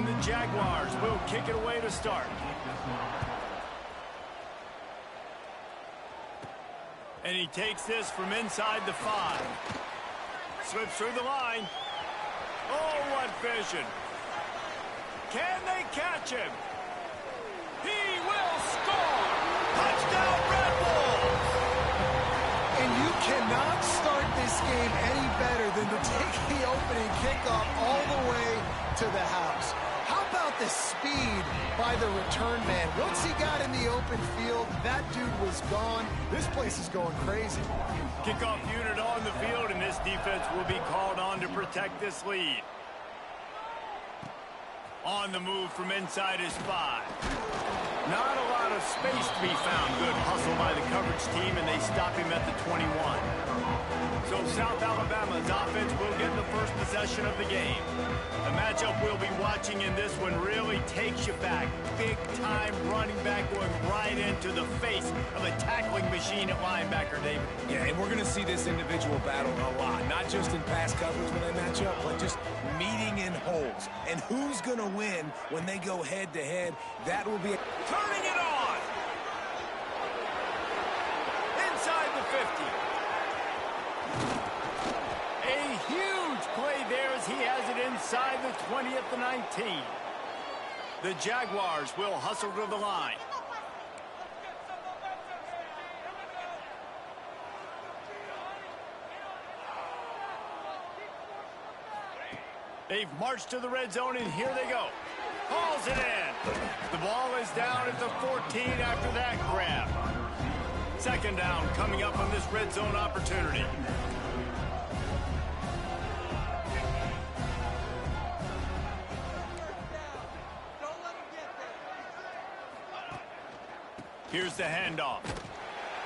And the Jaguars will kick it away to start. And he takes this from inside the 5. Slips through the line. Oh, what vision. Can they catch him? He will score! Touchdown, Red Bulls! And you cannot start this game any better than to take the opening kickoff all the way to the house. How about the speed by the return man? Once he got in the open field, that dude was gone. This place is going crazy. Kickoff unit on the field, and this defense will be called on to protect this lead. On the move from inside his 5. Not a lot of space to be found. Good hustle by the coverage team, and they stop him at the 21. So South Alabama's offense will get the first possession of the game. The matchup we'll be watching in this one really takes you back. Big-time running back going right into the face of a tackling machine at linebacker, David. Yeah, and we're going to see this individual battle a lot. Not just in pass coverage when they match up, but just meeting in holes. And who's going to win when they go head-to-head? That will be... Turning it on! Inside the 50. A huge play there as he has it inside the 20 at the 19. The Jaguars will hustle to the line. They've marched to the red zone, and here they go. Hauls it in. The ball is down at the 14 after that grab. Second down coming up on this red zone opportunity. Here's the handoff.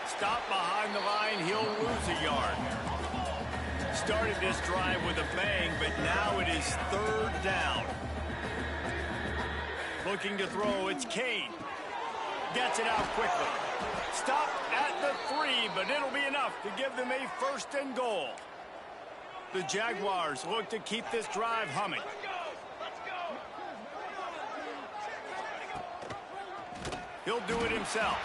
Stop behind the line. He'll lose a yard. Started this drive with a bang, but now it is third down. Looking to throw, it's Kane. Gets it out quickly. Stopped at the 3, but it'll be enough to give them a first and goal. The Jaguars look to keep this drive humming. He'll do it himself.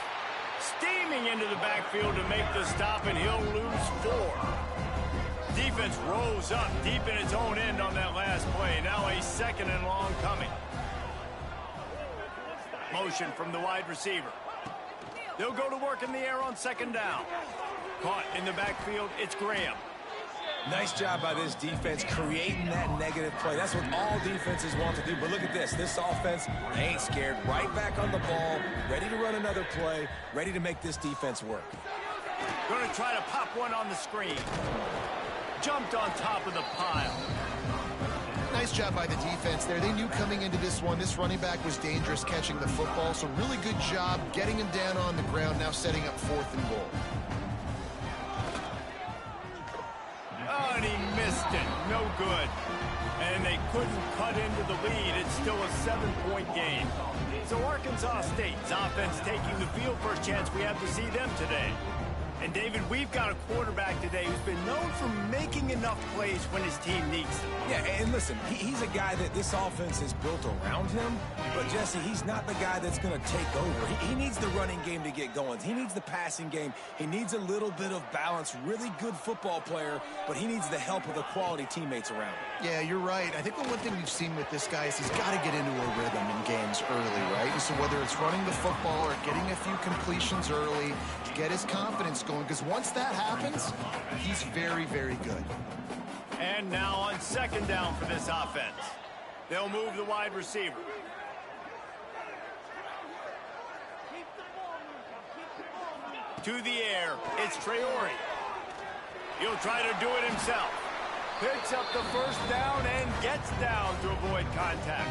Steaming into the backfield to make the stop, and he'll lose 4. Defense rose up deep in its own end on that last play. Now a second and long coming. Motion from the wide receiver. They'll go to work in the air on second down. Caught in the backfield, it's Graham. Nice job by this defense creating that negative play. That's what all defenses want to do. But look at this. This offense ain't scared. Right back on the ball, ready to run another play, ready to make this defense work. Going to try to pop one on the screen. Jumped on top of the pile. Nice job by the defense there. They knew coming into this one, this running back was dangerous catching the football, so really good job getting him down on the ground, now setting up 4th and goal. Oh, and he missed it. No good. And they couldn't cut into the lead. It's still a 7-point game. So Arkansas State's offense taking the field. First chance we have to see them today. And, David, we've got a quarterback today who's been known for making enough plays when his team needs them. Yeah, and listen, he's a guy that this offense is built around him. But, Jesse, he's not the guy that's going to take over. He needs the running game to get going. He needs the passing game. He needs a little bit of balance. Really good football player, but he needs the help of the quality teammates around him. Yeah, you're right. I think the one thing we've seen with this guy is he's got to get into a rhythm in games early, right? And so whether it's running the football or getting a few completions early to get his confidence going, because once that happens, he's very, very good. And now on second down for this offense. They'll move the wide receiver. To the air, it's Traore. He'll try to do it himself. Picks up the first down and gets down to avoid contact.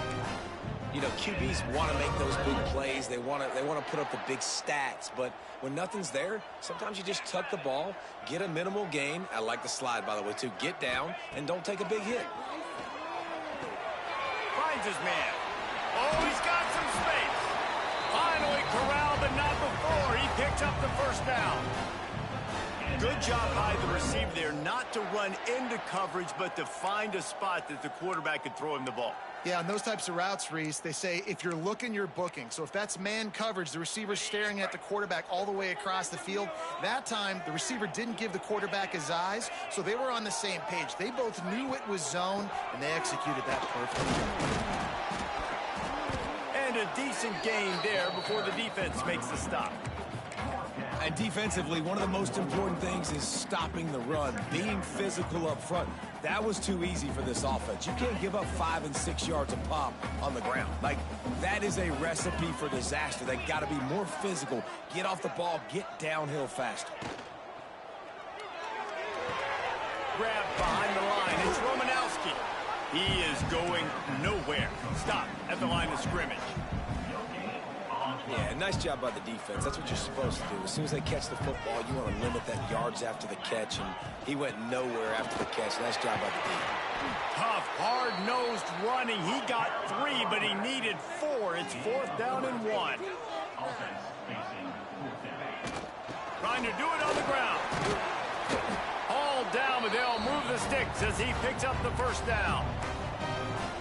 You know, QBs want to make those big plays. They want to put up the big stats. But when nothing's there, sometimes you just tuck the ball, get a minimal gain. I like the slide, by the way, too. Get down and don't take a big hit. Finds his man. Oh, he's got some space. Finally corralled, but not before. He picks up the first down. Good job by the receiver there not to run into coverage, but to find a spot that the quarterback could throw him the ball. Yeah, on those types of routes, Reese, they say if you're looking, you're booking. So if that's man coverage, the receiver's staring at the quarterback all the way across the field. That time, the receiver didn't give the quarterback his eyes, so they were on the same page. They both knew it was zone, and they executed that perfectly. And a decent gain there before the defense makes the stop. And defensively, one of the most important things is stopping the run, being physical up front. That was too easy for this offense. You can't give up 5 and 6 yards a pop on the ground. Like, that is a recipe for disaster. They got to be more physical, get off the ball, get downhill faster. Grab behind the line. It's Romanowski. He is going nowhere. Stop at the line of scrimmage. Yeah, nice job by the defense. That's what you're supposed to do. As soon as they catch the football, you want to limit that yards after the catch, and he went nowhere after the catch. Nice job by the defense. Tough, hard-nosed running. He got 3, but he needed 4. It's 4th down and 1. Trying to do it on the ground. All down, but they'll move the sticks as he picks up the first down.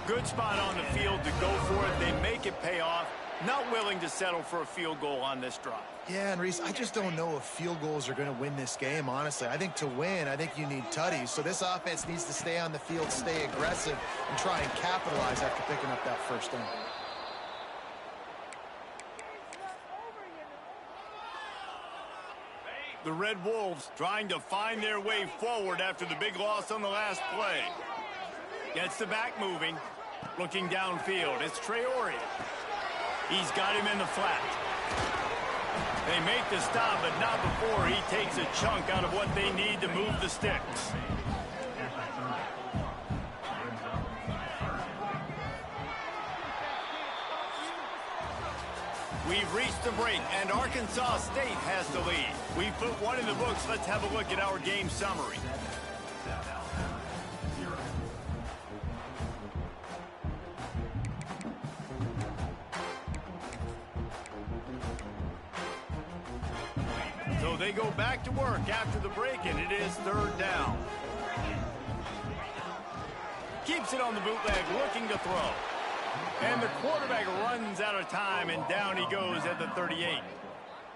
Good spot on the field to go for it. They make it pay off. Not willing to settle for a field goal on this drive. Yeah, and Reese, I just don't know if field goals are going to win this game, honestly. I think to win, I think you need tutties. So this offense needs to stay on the field, stay aggressive, and try and capitalize after picking up that first down. The Red Wolves trying to find their way forward after the big loss on the last play. Gets the back moving. Looking downfield. It's Traore. He's got him in the flat. They make the stop, but not before he takes a chunk out of what they need to move the sticks. We've reached the break, and Arkansas State has the lead. We've put one in the books. Let's have a look at our game summary. So they go back to work after the break, and it is 3rd down. Keeps it on the bootleg, looking to throw. And the quarterback runs out of time, and down he goes at the 38.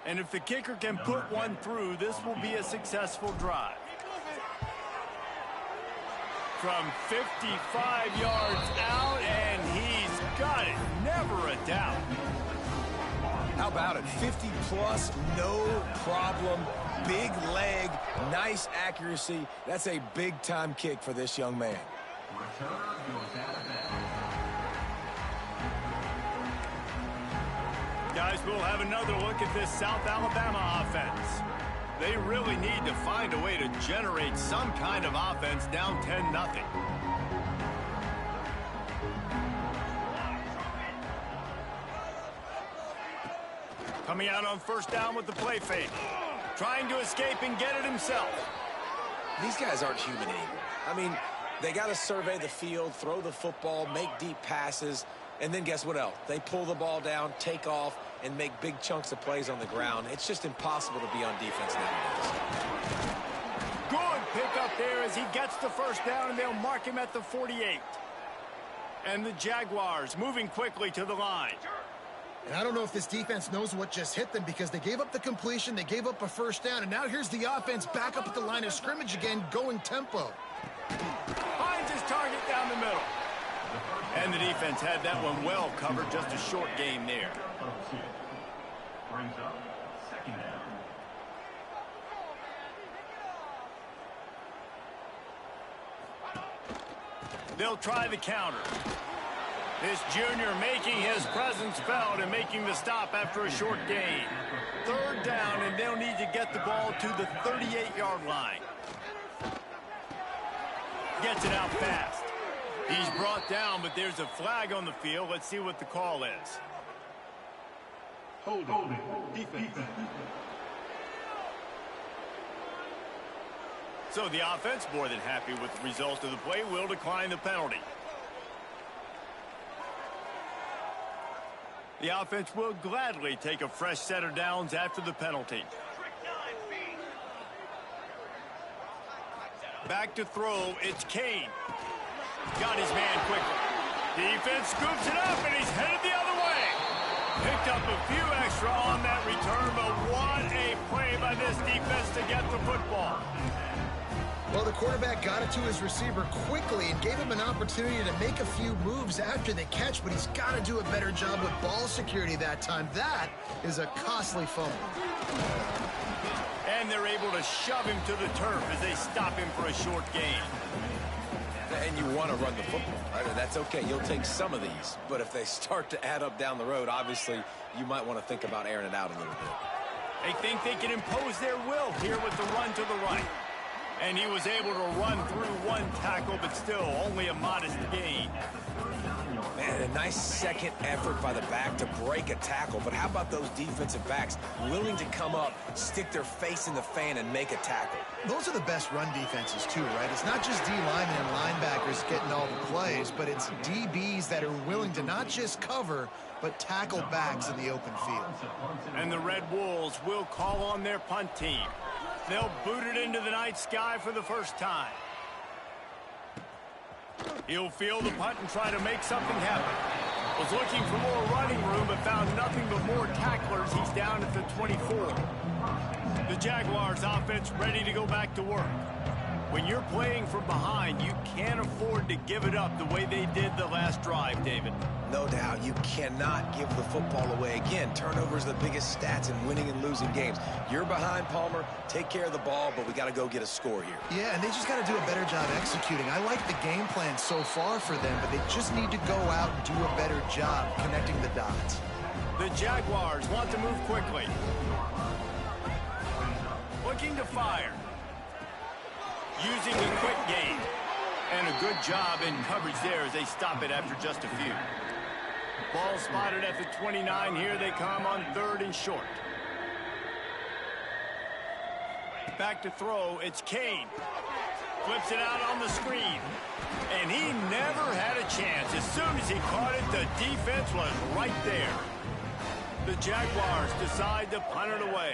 And if the kicker can put one through, this will be a successful drive. From 55 yards out, and he's got it. Never a doubt. How about it? 50-plus, no problem. Big leg, nice accuracy. That's a big-time kick for this young man. Guys, we'll have another look at this South Alabama offense. They really need to find a way to generate some kind of offense down 10-0. Coming out on 1st down with the play fake. Trying to escape and get it himself. These guys aren't human anymore. I mean, they got to survey the field, throw the football, make deep passes, and then guess what else? They pull the ball down, take off, and make big chunks of plays on the ground. It's just impossible to be on defense nowadays. Good pickup there as he gets the 1st down, and they'll mark him at the 48. And the Jaguars moving quickly to the line. And I don't know if this defense knows what just hit them because they gave up the completion, they gave up a 1st down, and now here's the offense back up at the line of scrimmage again, going tempo. Finds his target down the middle. And the defense had that one well covered, just a short game there. Brings up 2nd down. They'll try the counter. This junior making his presence felt and making the stop after a short gain. 3rd down, and they'll need to get the ball to the 38-yard line. Gets it out fast. He's brought down, but there's a flag on the field. Let's see what the call is. Holding. Defense. So the offense, more than happy with the result of the play, will decline the penalty. The offense will gladly take a fresh set of downs after the penalty. Back to throw, it's Kane. Got his man quickly. Defense scoops it up, and he's headed the other way. Picked up a few extra on that return, but what a play by this defense to get the football. Well, the quarterback got it to his receiver quickly and gave him an opportunity to make a few moves after the catch, but he's got to do a better job with ball security that time. That is a costly fumble. And they're able to shove him to the turf as they stop him for a short gain. And you want to run the football, right? And that's okay. You'll take some of these. But if they start to add up down the road, obviously, you might want to think about airing it out a little bit. They think they can impose their will here with the run to the right. And he was able to run through one tackle, but still only a modest gain. Man, a nice second effort by the back to break a tackle. But how about those defensive backs willing to come up, stick their face in the fan, and make a tackle? Those are the best run defenses, too, right? It's not just D linemen and linebackers getting all the plays, but it's DBs that are willing to not just cover, but tackle backs in the open field. And the Red Wolves will call on their punt team. They'll boot it into the night sky for the first time. He'll field the punt and try to make something happen. Was looking for more running room, but found nothing but more tacklers. He's down at the 24. The Jaguars offense ready to go back to work. When you're playing from behind, you can't afford to give it up the way they did the last drive, David. No doubt, you cannot give the football away. Again, turnovers are the biggest stats in winning and losing games. You're behind, Palmer. Take care of the ball, but we got to go get a score here. Yeah, and they just got to do a better job executing. I like the game plan so far for them, but they just need to go out and do a better job connecting the dots. The Jaguars want to move quickly. Looking to fire. Using a quick gain. And a good job in coverage there as they stop it after just a few. Ball spotted at the 29. Here they come on 3rd and short. Back to throw. It's Kane. Flips it out on the screen. And he never had a chance. As soon as he caught it, the defense was right there. The Jaguars decide to punt it away.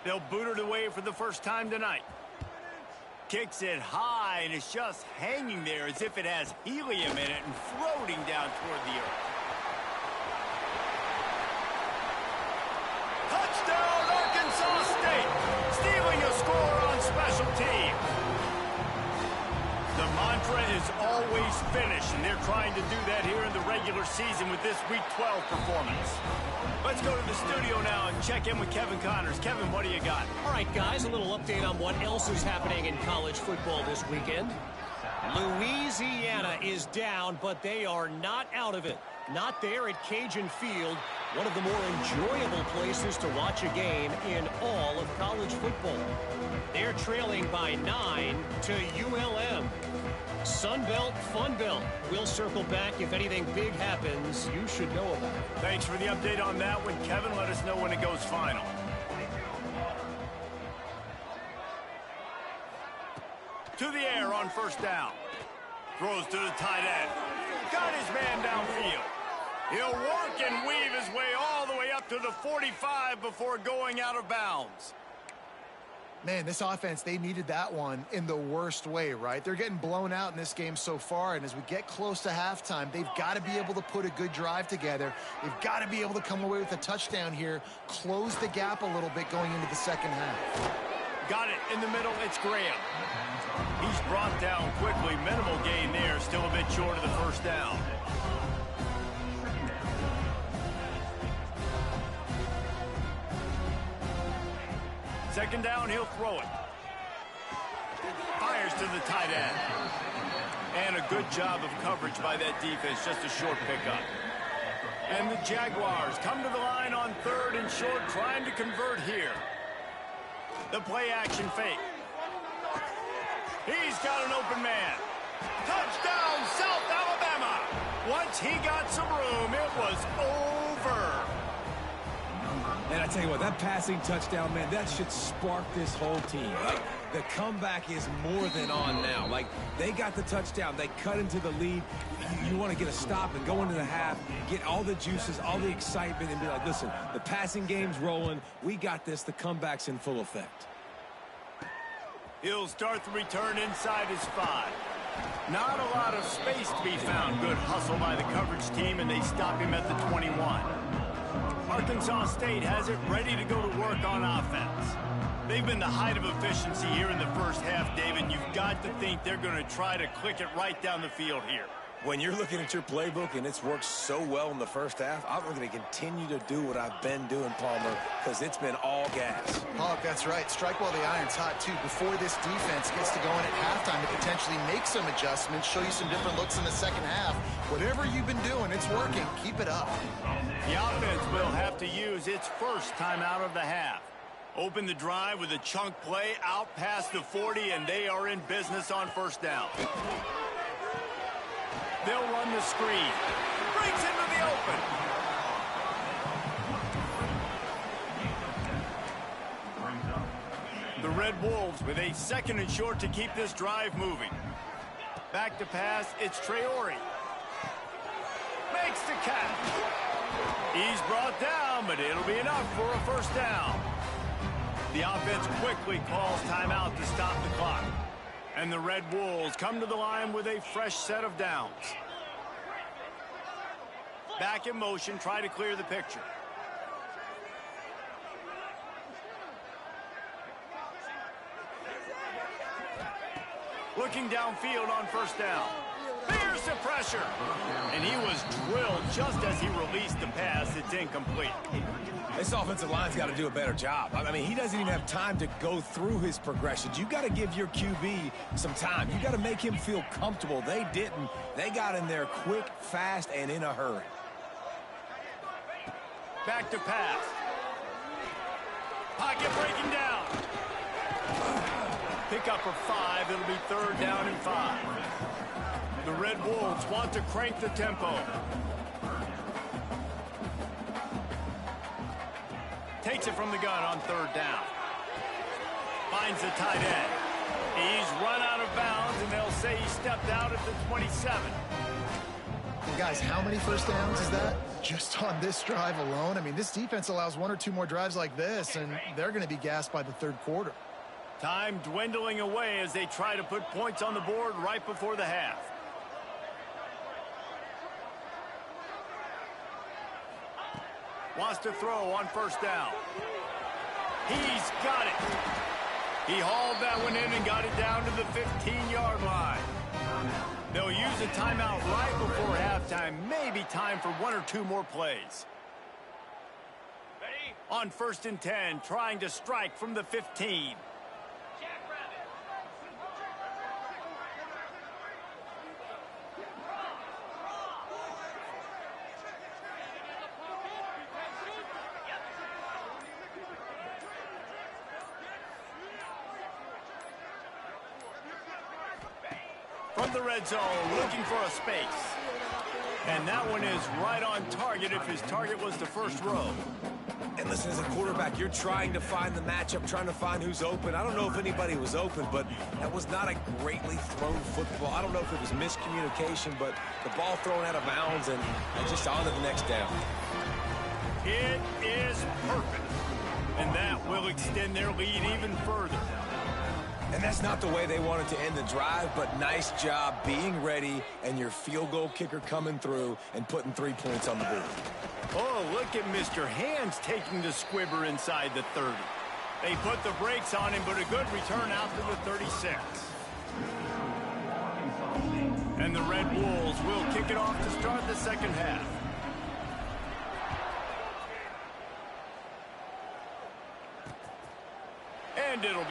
They'll boot it away for the first time tonight. Kicks it high, and it's just hanging there as if it has helium in it and floating down toward the earth. Touchdown, Arkansas State! Stealing a score on special teams. The mantra is always finish, and they're trying to do that here in the regular season with this Week 12 performance. Let's go to the studio now and check in with Kevin Connors. Kevin, what do you got? All right, guys, a little update on what else is happening in college football this weekend. Louisiana is down, but they are not out of it. Not there at Cajun Field, one of the more enjoyable places to watch a game in all of college football. They're trailing by 9 to ULM. Sunbelt, Funbelt. We'll circle back. If anything big happens, you should know about it. Thanks for the update on that one, Kevin. Let us know when it goes final. To the air on 1st down. Throws to the tight end. Got his man downfield. He'll work and weave his way all the way up to the 45 before going out of bounds. Man, this offense, they needed that one in the worst way, right? They're getting blown out in this game so far, and as we get close to halftime, they've got to be able to put a good drive together. They've got to be able to come away with a touchdown here, close the gap a little bit going into the second half. Got it in the middle, it's Graham. He's brought down quickly, minimal gain there, still a bit short of the 1st down. Second down, he'll throw it. Fires to the tight end. And a good job of coverage by that defense, just a short pickup. And the Jaguars come to the line on 3rd and short, trying to convert here. The play action fake. He's got an open man. Touchdown, South Alabama. Once he got some room, it was over. And I tell you what, that passing touchdown, man, that should spark this whole team. Like, the comeback is more than on now. Like, they got the touchdown. They cut into the lead. You want to get a stop and go into the half, get all the juices, all the excitement, and be like, listen, the passing game's rolling. We got this. The comeback's in full effect. He'll start the return inside his 5. Not a lot of space to be found. Good hustle by the coverage team, and they stop him at the 21. Arkansas State has it ready to go to work on offense. They've been the height of efficiency here in the first half, David. You've got to think they're going to try to click it right down the field here. When you're looking at your playbook and it's worked so well in the first half, I'm going to continue to do what I've been doing, Palmer, because it's been all gas. Hawk, that's right. Strike while the iron's hot, too. Before this defense gets to going at halftime to potentially make some adjustments, show you some different looks in the second half. Whatever you've been doing, it's working. Keep it up. The offense will have to use its first timeout of the half. Open the drive with a chunk play out past the 40, and they are in business on first down. They'll run the screen. Breaks into the open. The Red Wolves with a 2nd and short to keep this drive moving. Back to pass, it's Traore. Makes the catch. He's brought down, but it'll be enough for a first down. The offense quickly calls timeout to stop the clock. And the Red Wolves come to the line with a fresh set of downs. Back in motion, try to clear the picture. Looking downfield on first down. There's the pressure. And he was drilled just as he released the pass. It's incomplete. This offensive line's got to do a better job. I mean, he doesn't even have time to go through his progressions. You got to give your QB some time. You got to make him feel comfortable. They didn't. They got in there quick, fast, and in a hurry. Back to pass. Pocket breaking down. Pick up for 5. It'll be 3rd down and 5. The Red Wolves want to crank the tempo. Takes it from the gun on 3rd down. Finds the tight end. He's run out of bounds, and they'll say he stepped out at the 27. And guys, how many first downs is that? Just on this drive alone? I mean, this defense allows 1 or 2 more drives like this, and they're going to be gassed by the 3rd quarter. Time dwindling away as they try to put points on the board right before the half. Wants to throw on first down. He's got it. He hauled that one in and got it down to the 15-yard line. They'll use a timeout right before halftime. Maybe time for 1 or 2 more plays. Ready? On 1st and 10, trying to strike from the 15. From the red zone, looking for a space. And that one is right on target if his target was the first row. And listen, as a quarterback, you're trying to find the matchup, trying to find who's open. I don't know if anybody was open, but that was not a greatly thrown football. I don't know if it was miscommunication, but the ball thrown out of bounds and just on to the next down. It is perfect. And that will extend their lead even further. And that's not the way they wanted to end the drive, but nice job being ready and your field goal kicker coming through and putting 3 points on the board. Oh, look at Mr. Hands taking the squibber inside the 30. They put the brakes on him, but a good return out to the 36. And the Red Wolves will kick it off to start the second half. And it'll be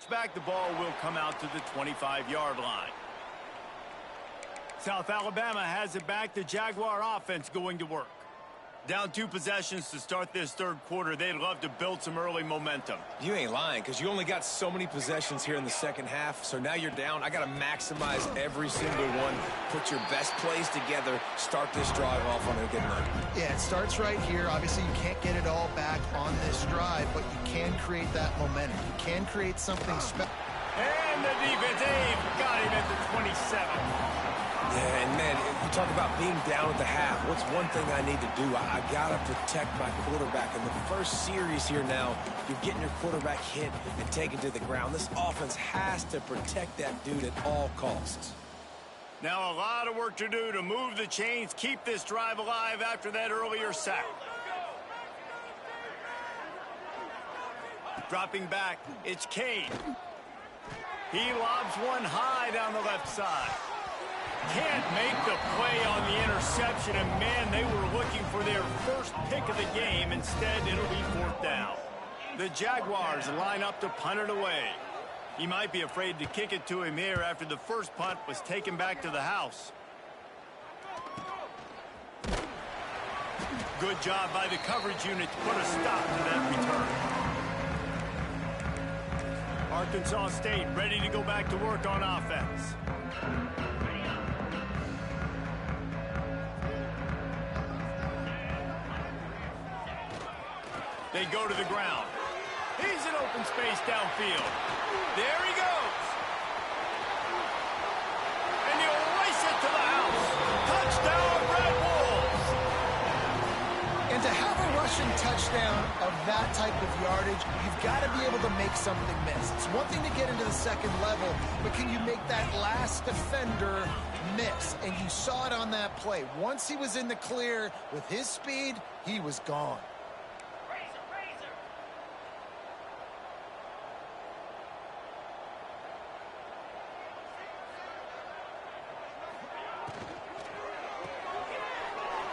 back, the ball will come out to the 25-yard line. South Alabama has it back. The Jaguar offense going to work. Down 2 possessions to start this third quarter. They'd love to build some early momentum. You ain't lying, because you only got so many possessions here in the second half, so now you're down. I got to maximize every single one. Put your best plays together. Start this drive off on a good note. Yeah, it starts right here. Obviously, you can't get it all back on this drive, but you can create that momentum. You can create something special. And the defense, got him at the 27. Yeah, and man, you talk about being down at the half. What's one thing I need to do? I got to protect my quarterback. In the first series here now, you're getting your quarterback hit and taken to the ground. This offense has to protect that dude at all costs. Now a lot of work to do to move the chains, keep this drive alive after that earlier sack. Dropping back, it's Cade. He lobs one high down the left side. Can't make the play on the interception, and man, they were looking for their first pick of the game. Instead, it'll be 4th down. The Jaguars line up to punt it away. He might be afraid to kick it to him here after the first punt was taken back to the house. Good job by the coverage unit to put a stop to that return. Arkansas State ready to go back to work on offense. They go to the ground. He's in open space downfield. There he goes. And he'll race it to the house. Touchdown, Red Wolves. And to have a rushing touchdown of that type of yardage, you've got to be able to make something miss. It's one thing to get into the second level, but can you make that last defender miss? And you saw it on that play. Once he was in the clear with his speed, he was gone.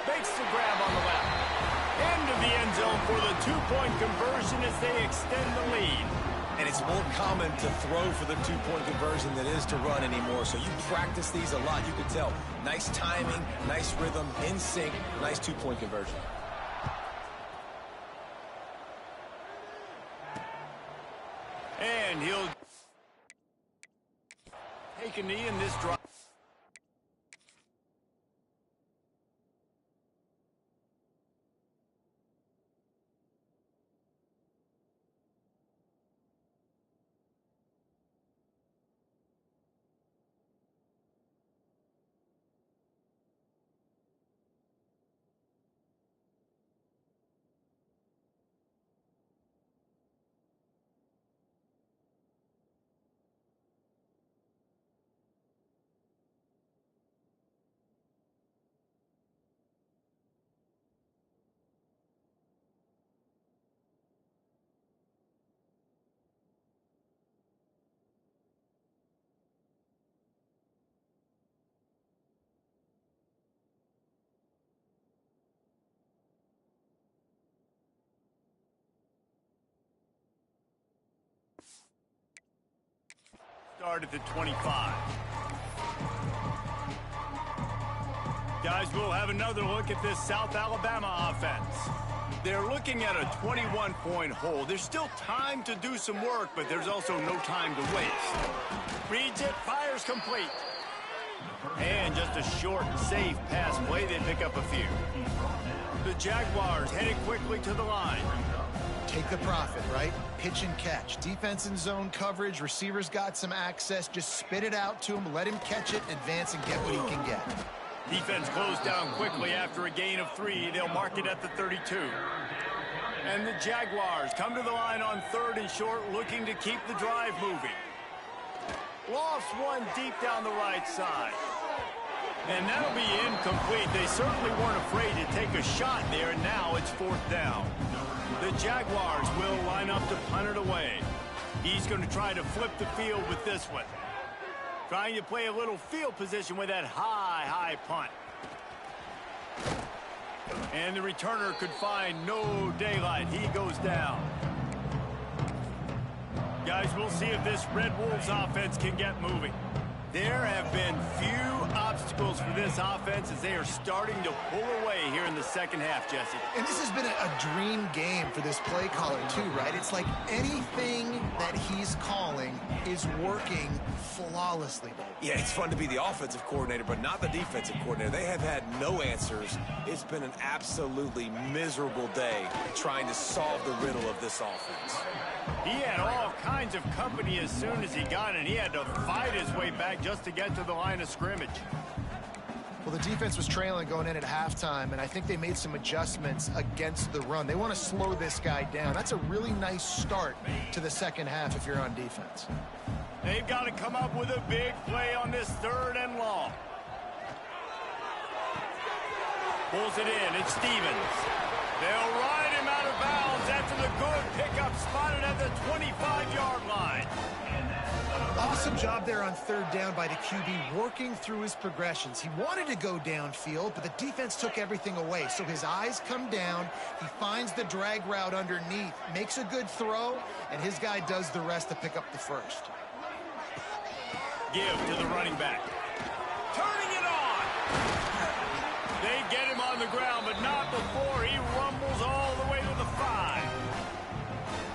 Makes the grab on the left. Into the end zone for the 2-point conversion as they extend the lead. And it's more common to throw for the 2-point conversion than it is to run anymore. So you practice these a lot. You can tell. Nice timing, nice rhythm, in sync, nice 2-point conversion. And he'll take a knee in this drive. Start at the 25. Guys, we'll have another look at this South Alabama offense. They're looking at a 21-point hole. There's still time to do some work, but there's also no time to waste. Reads it, fires complete. And just a short, safe pass play. They pick up a few. The Jaguars headed quickly to the line. Take the profit, right? Pitch and catch. Defense in zone coverage. Receivers got some access. Just spit it out to him. Let him catch it, advance, and get what he can get. Defense closed down quickly after a gain of 3. They'll mark it at the 32. And the Jaguars come to the line on 3rd and short, looking to keep the drive moving. Lofts one deep down the right side. And that'll be incomplete. They certainly weren't afraid to take a shot there, and now it's 4th down. The Jaguars will line up to punt it away. He's going to try to flip the field with this one. Trying to play a little field position with that high punt. And the returner could find no daylight. He goes down. Guys, we'll see if this Red Wolves offense can get moving. There have been few obstacles for this offense as they are starting to pull away here in the second half, Jesse. And this has been a dream game for this play caller too, right? It's like anything that he's calling is working flawlessly. Yeah, it's fun to be the offensive coordinator, but not the defensive coordinator. They have had no answers. It's been an absolutely miserable day trying to solve the riddle of this offense. He had all kinds of company as soon as he got it. He had to fight his way back just to get to the line of scrimmage. Well, the defense was trailing going in at halftime, and I think they made some adjustments against the run. They want to slow this guy down. That's a really nice start to the second half if you're on defense. They've got to come up with a big play on this 3rd and long. Pulls it in. It's Stevens. They'll ride him out of bounds after the good pickup spotted at the 25-yard line. Awesome job there on 3rd down by the QB, working through his progressions. He wanted to go downfield, but the defense took everything away. So his eyes come down. He finds the drag route underneath, makes a good throw, and his guy does the rest to pick up the first. Give to the running back. Turning it on. They get him on the ground, but not before he rumbles all the way to the 5.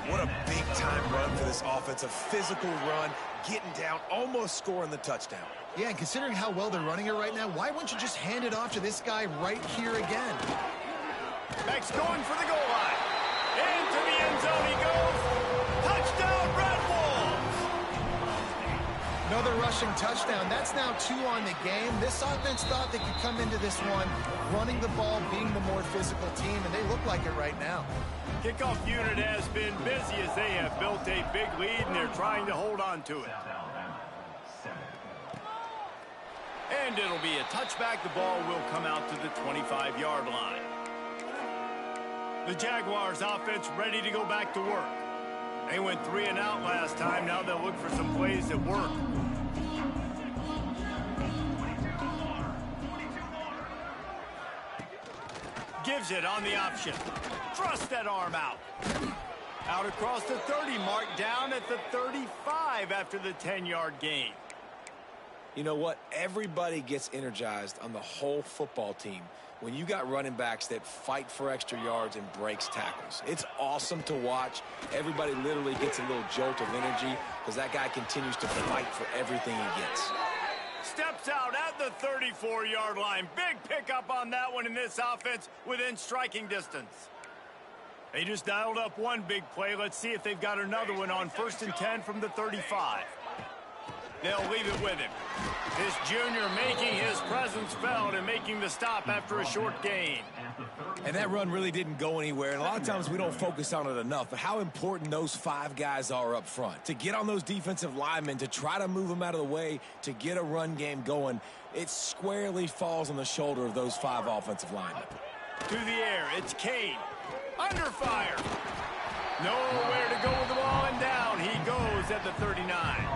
What a big-time run for this offense. A physical run, getting down, almost scoring the touchdown. Yeah, and considering how well they're running it right now, why wouldn't you just hand it off to this guy right here again? Max going for the goal line. Into the end zone he goes. Touchdown, Red Wolves! Another rushing touchdown. That's now 2 on the game. This offense thought they could come into this one running the ball, being the more physical team, and they look like it right now. Kickoff unit has been busy as they have built a big lead, and they're trying to hold on to it. And it'll be a touchback. The ball will come out to the 25-yard line. The Jaguars offense ready to go back to work. They went 3 and out last time. Now they'll look for some plays that work. Gives it on the option. Thrust that arm out. Out across the 30 mark, down at the 35 after the 10-yard gain. You know what? Everybody gets energized on the whole football team when you got running backs that fight for extra yards and breaks tackles. It's awesome to watch. Everybody literally gets a little jolt of energy because that guy continues to fight for everything he gets. Steps out at the 34-yard line. Big pickup on that one in this offense within striking distance. They just dialed up one big play. Let's see if they've got another one on 1st and 10 from the 35. They'll leave it with him. This junior making his presence felt and making the stop after a short gain. And that run really didn't go anywhere, and a lot of times we don't focus on it enough, but how important those 5 guys are up front. To get on those defensive linemen, to try to move them out of the way, to get a run game going, it squarely falls on the shoulder of those 5 offensive linemen. To the air, it's Kane. Under fire. Nowhere to go with the ball, and down he goes at the 39.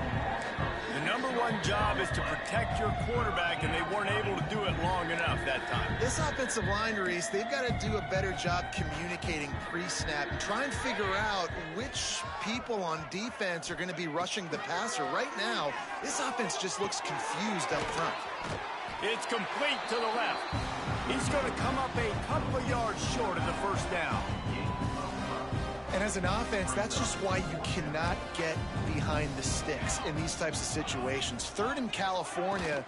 The number one job is to protect your quarterback, and they weren't able to do it long enough that time. This offensive line, Reese, they've got to do a better job communicating pre-snap and try and figure out which people on defense are going to be rushing the passer. Right now, this offense just looks confused up front. It's complete to the left. He's going to come up a couple of yards short of the 1st down. And as an offense, that's just why you cannot get behind the sticks in these types of situations. 3rd in California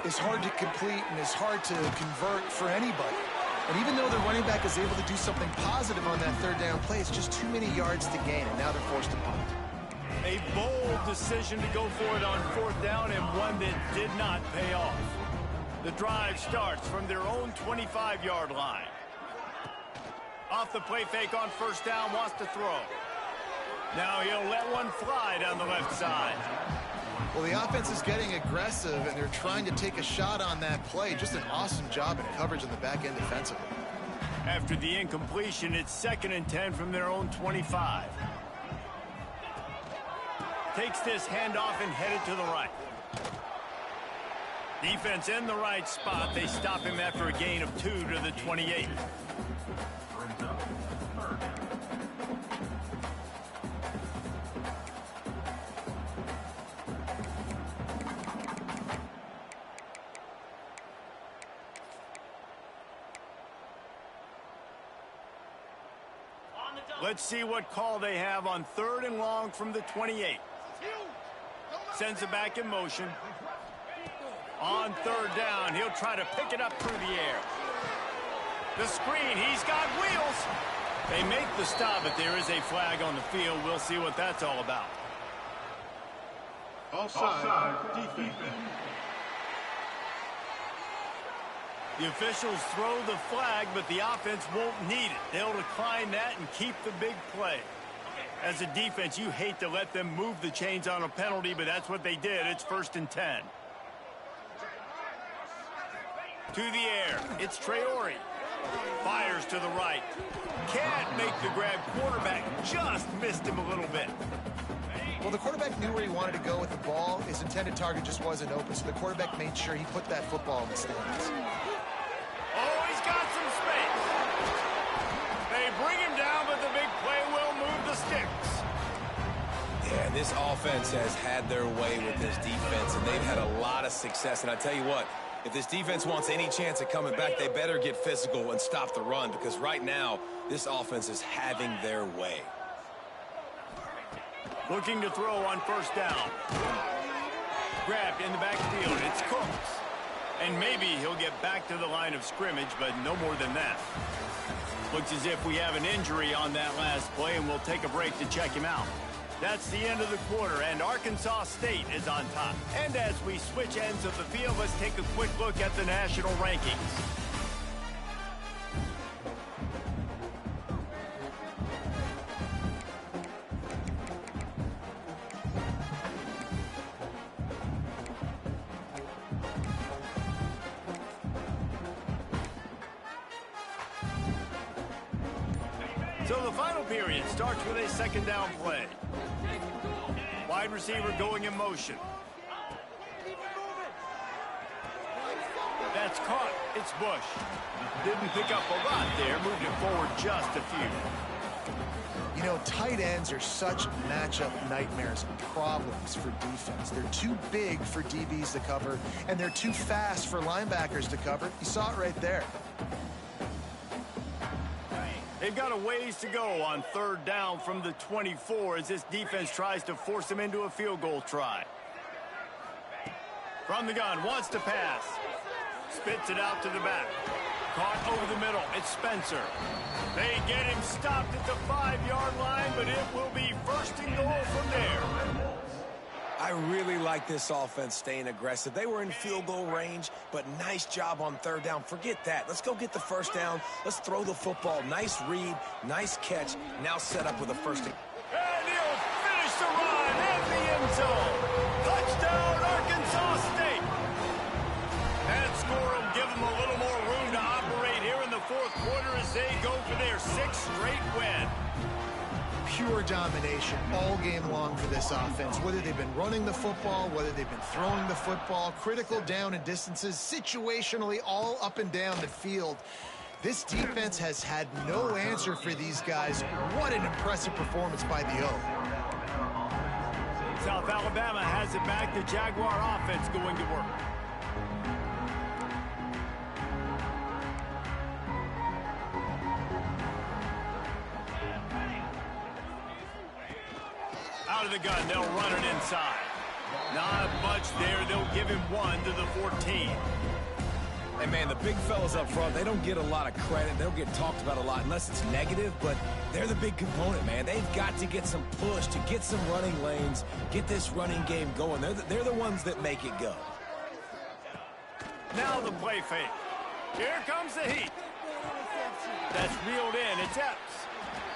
is hard to complete and is hard to convert for anybody. And even though the running back is able to do something positive on that 3rd down play, it's just too many yards to gain, and now they're forced to punt. A bold decision to go for it on 4th down, and one that did not pay off. The drive starts from their own 25-yard line. Off the play fake on 1st down, wants to throw. Now he'll let one fly down the left side. Well, the offense is getting aggressive, and they're trying to take a shot on that play. Just an awesome job in coverage on the back end defensively. After the incompletion, it's 2nd and 10 from their own 25. Takes this handoff and headed to the right. Defense in the right spot. They stop him after a gain of 2 to the 28. Let's see what call they have on 3rd and long from the 28. Sends it back in motion. On 3rd down, he'll try to pick it up through the air. The screen, he's got wheels. They make the stop, but there is a flag on the field. We'll see what that's all about. Offside, defense. The officials throw the flag, but the offense won't need it. They'll decline that and keep the big play. As a defense, you hate to let them move the chains on a penalty, but that's what they did. It's 1st and 10. To the air. It's Traore. Fires to the right. Can't make the grab. Quarterback just missed him a little bit. Well, the quarterback knew where he wanted to go with the ball. His intended target just wasn't open, so the quarterback made sure he put that football in the stands. Oh, he's got some space. They bring him down, but the big play will move the sticks. Yeah, this offense has had their way with this defense, and they've had a lot of success. And I tell you what, if this defense wants any chance of coming back, they better get physical and stop the run, because right now, this offense is having their way. Looking to throw on 1st down. Grabbed in the backfield. It's Cooks. And maybe he'll get back to the line of scrimmage, but no more than that. Looks as if we have an injury on that last play, and we'll take a break to check him out. That's the end of the quarter, and Arkansas State is on top. And as we switch ends of the field, let's take a quick look at the national rankings. So the final period starts with a 2nd down play. Wide receiver going in motion. That's caught. It's Bush. Didn't pick up a lot there. Moved it forward just a few. You know, tight ends are such matchup nightmares and problems for defense. They're too big for DBs to cover, and they're too fast for linebackers to cover. You saw it right there. They've got a ways to go on 3rd down from the 24 as this defense tries to force them into a field goal try. From the gun, wants to pass. Spits it out to the back. Caught over the middle. It's Spencer. They get him stopped at the 5-yard line, but it will be 1st and goal from there. I really like this offense staying aggressive. They were in field goal range, but nice job on 3rd down. Forget that. Let's go get the 1st down. Let's throw the football. Nice read, nice catch. Now set up with a 1st and... And he'll finish the run at the end zone. Touchdown, Arkansas State. That score will give them a little more room to operate here in the 4th quarter as they go for their 6th straight win. Pure domination all game long for this offense. Whether they've been running the football, whether they've been throwing the football, critical down and distances, situationally all up and down the field. This defense has had no answer for these guys. What an impressive performance by the O. South Alabama has it back. The Jaguar offense going to work. Out of the gun, they'll run it inside. Not much there. They'll give him 1 to the 14. Hey, man, the big fellas up front, they don't get a lot of credit. They don't get talked about a lot unless it's negative, but they're the big component, man. They've got to get some push, to get some running lanes, get this running game going. They're the ones that make it go. Now the play fake. Here comes the heat. That's reeled in. It's Epps.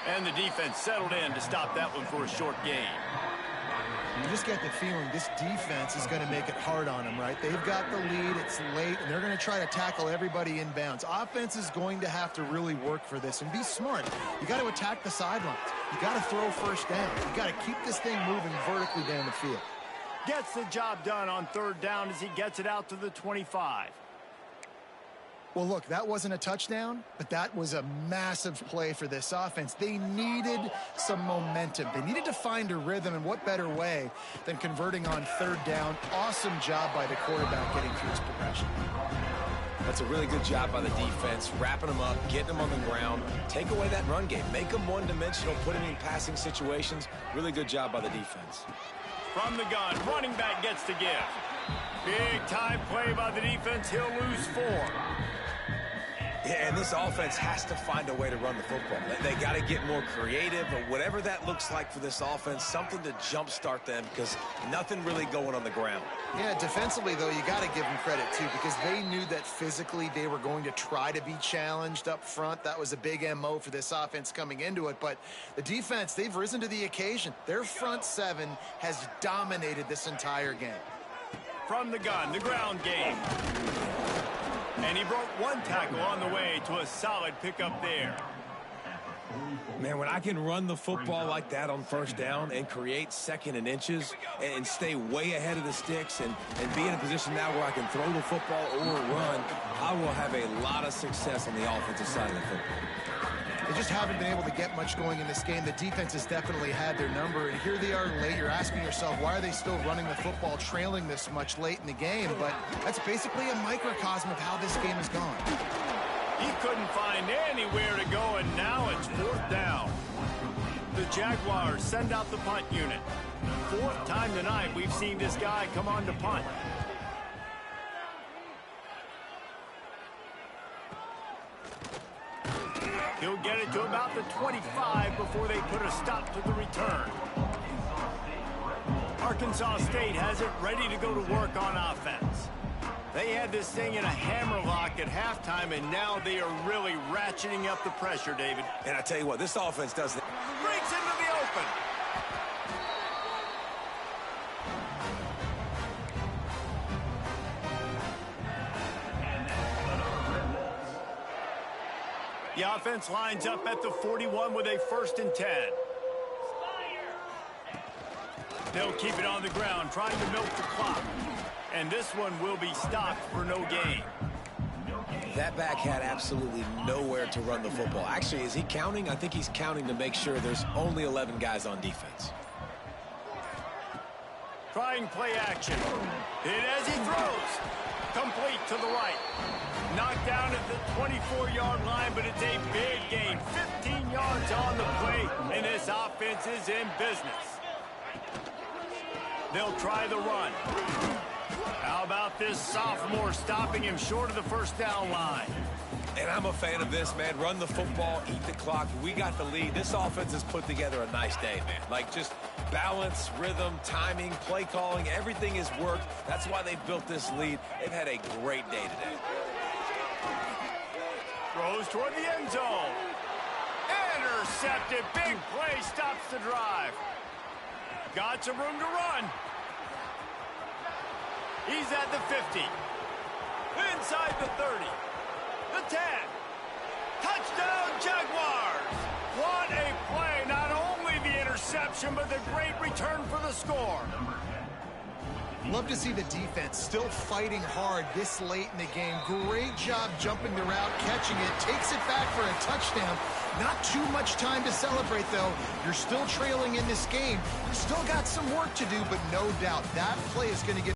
And the defense settled in to stop that one for a short gain. You just get the feeling this defense is going to make it hard on them, right? They've got the lead, it's late, and they're going to try to tackle everybody inbounds. Offense is going to have to really work for this and be smart. You got to attack the sidelines. You got to throw 1st down. You got to keep this thing moving vertically down the field. Gets the job done on 3rd down as he gets it out to the 25. Well, look, that wasn't a touchdown, but that was a massive play for this offense. They needed some momentum. They needed to find a rhythm, and what better way than converting on 3rd down. Awesome job by the quarterback getting through his progression. I'll That's a really good job by the defense, wrapping them up, getting them on the ground, take away that run game, make them one-dimensional, put them in passing situations. Really good job by the defense. From the gun, running back gets the give. Big time play by the defense. He'll lose 4. Yeah, and this offense has to find a way to run the football. They got to get more creative, or whatever that looks like for this offense, something to jumpstart them, because nothing really going on the ground. Yeah, defensively, though, you got to give them credit, too, because they knew that physically they were going to try to be challenged up front. That was a big MO for this offense coming into it. But the defense, they've risen to the occasion. Their front 7 has dominated this entire game. From the gun, the ground game. And he broke 1 tackle on the way to a solid pickup there. Man, when I can run the football like that on first down and create 2nd and inches and stay way ahead of the sticks and be in a position now where I can throw the football or run, I will have a lot of success on the offensive side of the football. They just haven't been able to get much going in this game. The defense has definitely had their number, and here they are late. You're asking yourself, why are they still running the football, trailing this much late in the game? But that's basically a microcosm of how this game has gone. He couldn't find anywhere to go, and now it's 4th down. The Jaguars send out the punt unit. 4th time tonight we've seen this guy come on to punt. He'll get it to about the 25 before they put a stop to the return. Arkansas State has it ready to go to work on offense. They had this thing in a hammerlock at halftime, and now they are really ratcheting up the pressure, David. And I tell you what, this offense does it. Breaks into the open. The offense lines up at the 41 with a 1st and 10. They'll keep it on the ground, trying to milk the clock. And this one will be stopped for no gain. That back had absolutely nowhere to run the football. Actually, is he counting? I think he's counting to make sure there's only 11 guys on defense. Trying play action. Hit as he throws. Complete to the right. Knocked down at the 24-yard line, but it's a big gain. 15 yards on the play, and this offense is in business. They'll try the run. How about this sophomore stopping him short of the 1st down line? And I'm a fan of this, man. Run the football, eat the clock. We got the lead. This offense has put together a nice day, man. Like, just balance, rhythm, timing, play calling, everything has worked. That's why they've built this lead. They've had a great day today. Throws toward the end zone. Intercepted. Big play stops the drive. Got some room to run. He's at the 50. Inside the 30. The 10. Touchdown, Jaguars. What a play. Not only the interception, but the great return for the score. Love to see the defense still fighting hard this late in the game. Great job jumping the route, catching it, takes it back for a touchdown. Not too much time to celebrate, though. You're still trailing in this game. Still got some work to do, but no doubt that play is going to get